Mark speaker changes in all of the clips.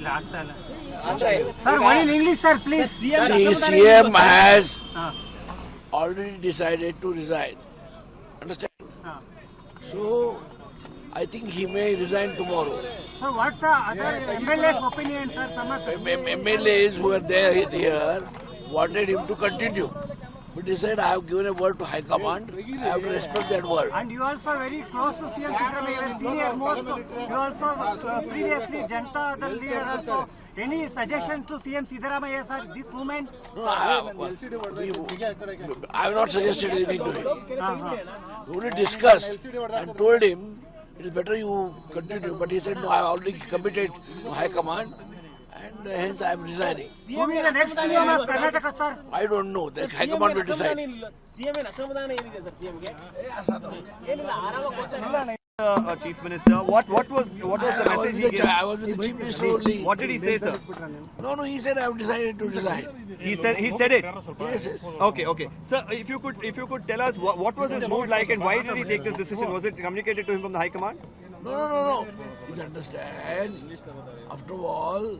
Speaker 1: Sir, one in English, sir, please.
Speaker 2: See, CM has already decided to resign. Understand? So, I think he may resign tomorrow.
Speaker 1: So what's the other MLA's opinion, sir?
Speaker 2: MLAs who are there here wanted him to continue. But he said, I have given a word to High Command. I have to respect that word.
Speaker 1: And you also very close to CM Siddaramaiah, senior most. You also previously Janata Dal leader also. Any suggestions to CM Siddaramaiah, sir, this moment?
Speaker 2: No, I have not suggested anything to him. We only discussed and told him it is better you continue. But he said, no, I have already committed to High Command and hence I am resigning.
Speaker 1: Who will be the next CM of Karnataka, sir?
Speaker 2: I don't know. The High Command will decide.
Speaker 3: Chief Minister, what was the message he gave?
Speaker 2: I was with the Chief Minister only.
Speaker 3: What did he say, sir?
Speaker 2: No, he said I have decided to resign.
Speaker 3: He said it.
Speaker 2: Yes.
Speaker 3: Okay. Sir, if you could tell us what was his mood like and why did he take this decision? Was it communicated to him from the High Command?
Speaker 2: No. Please understand. After all,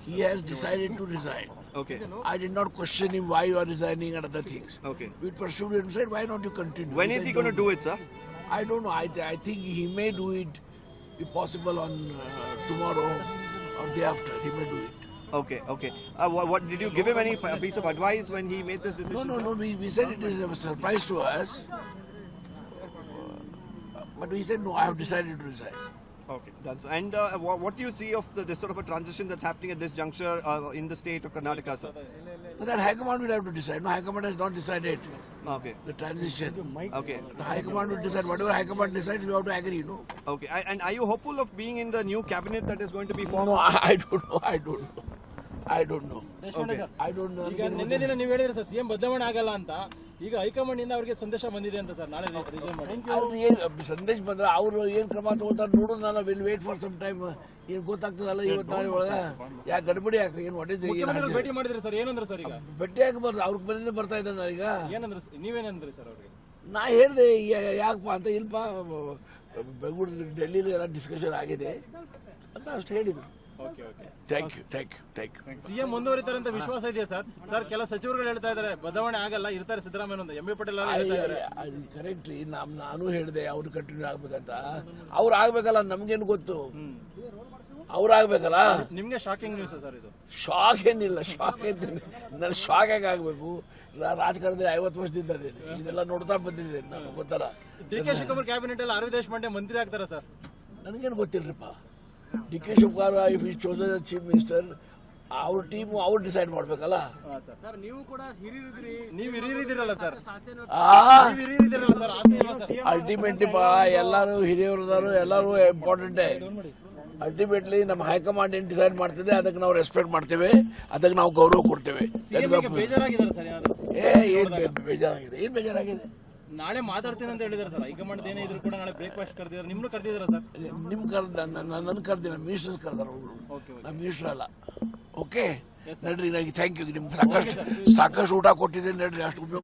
Speaker 2: he has decided to resign.
Speaker 3: Okay.
Speaker 2: I did not question him why you are resigning and other things.
Speaker 3: Okay.
Speaker 2: We pursued him and said, why not you continue?
Speaker 3: When is he going to do it, sir?
Speaker 2: I don't know. I think he may do it, if possible, on tomorrow or day after. He may do it.
Speaker 3: Okay. What did you give him any piece of advice when he made this decision?
Speaker 2: No. We said it is a surprise to us. But we said, no, I have decided to resign.
Speaker 3: Okay, done. And what do you see of this sort of a transition that's happening at this juncture in the state of Karnataka, sir?
Speaker 2: But that High Command will have to decide. No, High Command has not decided
Speaker 3: Okay.
Speaker 2: the transition.
Speaker 3: Okay.
Speaker 2: The High Command will decide. Whatever High Command decides, we have to agree, no?
Speaker 3: Okay. And are you hopeful of being in the new cabinet that is going to be formed?
Speaker 2: No, I don't know.
Speaker 4: Deshpande sir,
Speaker 2: I don't know.
Speaker 4: ಈಗ ನಿನ್ನೆ ದಿನ ನೀವು ಹೇಳಿದ್ರೆ sir CM ಬದಲಾವಣೆ ಆಗಲ್ಲ ಅಂತ, ಈಗ high command ಇಂದ ಅವರಿಗೆ ಸಂದೇಶ ಬಂದಿದೆ ಅಂತ ಸರ್, ನಾಳೆ ರಿಸೈನ್ ಮಾಡಿ.
Speaker 2: ಅವ್ರು ಏನು ಸಂದೇಶ ಬಂದ್ರೆ ಅವರು ಏನು ಕ್ರಮ ತಗೋತಾರೆ ನೋಡೋಣ. ನಾನು will wait for some time. ಏನು ಗೊತ್ತಾಗ್ತದಲ್ಲ ಇವತ್ತು ನಾಳೆ ಒಳಗೆ. ಯಾಕೆ ಗಡ್ಬಡಿ ಯಾಕೆ ಏನು ಹೊಡೆದು
Speaker 4: ಭೇಟಿ ಮಾಡಿದ್ರೆ ಸರ್, ಏನಂದ್ರೆ ಸರ್ ಈಗ
Speaker 2: ಭೇಟಿ ಆಗಬಾರ್ದು. ಅವ್ರಿಗೆ ಬಂದಿದ್ದೆ ಬರ್ತಾ ಇದ್ದಾನೆ ಈಗ.
Speaker 4: ಏನಂದ್ರೆ ನೀವೇನಂದ್ರಿ ಸರ್ ಅವ್ರಿಗೆ?
Speaker 2: ನಾ ಹೇಳಿದೆ ಯಾಕಪ್ಪ ಅಂತ. ಇಲ್ಪ ಬೆಂಗಳೂರು ಡೆಲ್ಲಿಲಿ ಎಲ್ಲ ಡಿಸ್ಕಷನ್ ಆಗಿದೆ ಅಂತ ಅಷ್ಟು ಹೇಳಿದ್ರು. Thank you.
Speaker 4: ಸಿಎಂ ಮುಂದುವರಿತಾರೆ ಅಂತ ವಿಶ್ವಾಸ ಇದೆಯಾ ಸರ್? ಸರ್, ಕೆಲ ಸಚಿವರುಗಳು ಹೇಳ್ತಾ ಇದ್ದಾರೆ ಬದಲಾವಣೆ ಆಗಲ್ಲ, ಇರ್ತಾರೆ ಸಿದ್ದರಾಮಯ್ಯ ಅಂತ. ಎಂ.ಬಿ. ಪಾಟೀಲ್ ಅವರು ಹೇಳ್ತಾ ಇದ್ದಾರೆ.
Speaker 2: ಕರೆಕ್ಟ್ಲಿ ನಾನು ಹೇಳಿದೆ ಅವ್ರು ಕಂಟಿನ್ಯೂ ಆಗ್ಬೇಕಂತ. ಅವ್ರು ಆಗ್ಬೇಕಲ್ಲ, ನಮ್ಗೇನು ಗೊತ್ತು. ಅವ್ರು ಆಗ್ಬೇಕಲ್ಲ.
Speaker 4: ನಿಮ್ಗೆ ಶಾಕಿಂಗ್ ನ್ಯೂಸ್ ಸರ್ ಇದು?
Speaker 2: ಶಾಕ್ ಏನಿಲ್ಲ. ನಾನು ಶಾಕ್ ಆಗಿ ಆಗ್ಬೇಕು. ರಾಜಕಾರಣದಲ್ಲಿ 50 ವರ್ಷದಿಂದ ಇದೆಲ್ಲ ನೋಡ್ತಾ ಬಂದಿದ್ದೇನೆ. ನಮ್ಗೆ ಗೊತ್ತಲ್ಲ.
Speaker 4: ಡಿ.ಕೆ. ಶಿವಕುಮಾರ್ ಕ್ಯಾಬಿನೆಟ್ ಅಲ್ಲಿ ಅರವಿಂದ್ ದೇಶಪಾಂಡೆ ಮಂತ್ರಿ ಆಗ್ತಾರ ಸರ್?
Speaker 2: ನನಗೇನು ಗೊತ್ತಿಲ್ರಿಪ್ಪ. ಡಿ.ಕೆ. ಶಿವಕುಮಾರ್ ಇಫ್ ಈ ಚೋಸನ್ ಚೀಫ್ ಮಿನಿಸ್ಟರ್, ಅವ್ರ ಟೀಮು ಅವ್ರು ಡಿಸೈಡ್ ಮಾಡ್ಬೇಕಲ್ಲ.
Speaker 4: ನೀವು ಕೂಡ ಹಿರಿಯರಿದ್ದೀರಲ್ಲ ಸರ್?
Speaker 2: ಅಲ್ಟಿಮೇಟ್ಲಿ ಎಲ್ಲರೂ ಹಿರಿಯರು, ಎಲ್ಲರೂ ಇಂಪಾರ್ಟೆಂಟೇ. ಅಲ್ಟಿಮೇಟ್ಲಿ ನಮ್ಮ ಹೈಕಮಾಂಡ್ ಏನ್ ಡಿಸೈಡ್ ಮಾಡ್ತಿದೆ ಅದಕ್ಕೆ ನಾವು ರೆಸ್ಪೆಕ್ಟ್ ಮಾಡ್ತೇವೆ, ಅದಕ್ಕೆ ನಾವು ಗೌರವ ಕೊಡ್ತೇವೆ. ಏನ್ ಬೇಜಾರಾಗಿದೆ?
Speaker 4: ನಾಳೆ ಮಾತಾಡ್ತೀನಿ ಅಂತ ಹೇಳಿದಾರೆ ಸರ್. ಹೈಕಮಾಂಡ್ ಏನೇ ಇದ್ರು ಕೂಡ ನಾಳೆ ಬ್ರೇಕ್ಫಾಸ್ಟ್ ಕರೆದಿದ್ದಾರೆ. ನಿಮ್ನು ಕರೆದಿದ್ದಾರೆ ಸರ್?
Speaker 2: ನಿಮ್ ನನ್ನ ಕರ್ದಿನ ಮಿನಿಸ್ಟರ್ಸ್ ಕರೆದಾರ. ನಮ್ಮ ಮಿನಿಸ್ಟರ್ ಅಲ್ಲ. ಓಕೆ, ನಡ್ರಿ. Thank you. ನಿಮ್ಗೆ ಸಾಕಷ್ಟು ಊಟ ಕೊಟ್ಟಿದ್ದೀನಿ. ನಡ್ರಿ, ಅಷ್ಟು ಉಪಯೋಗ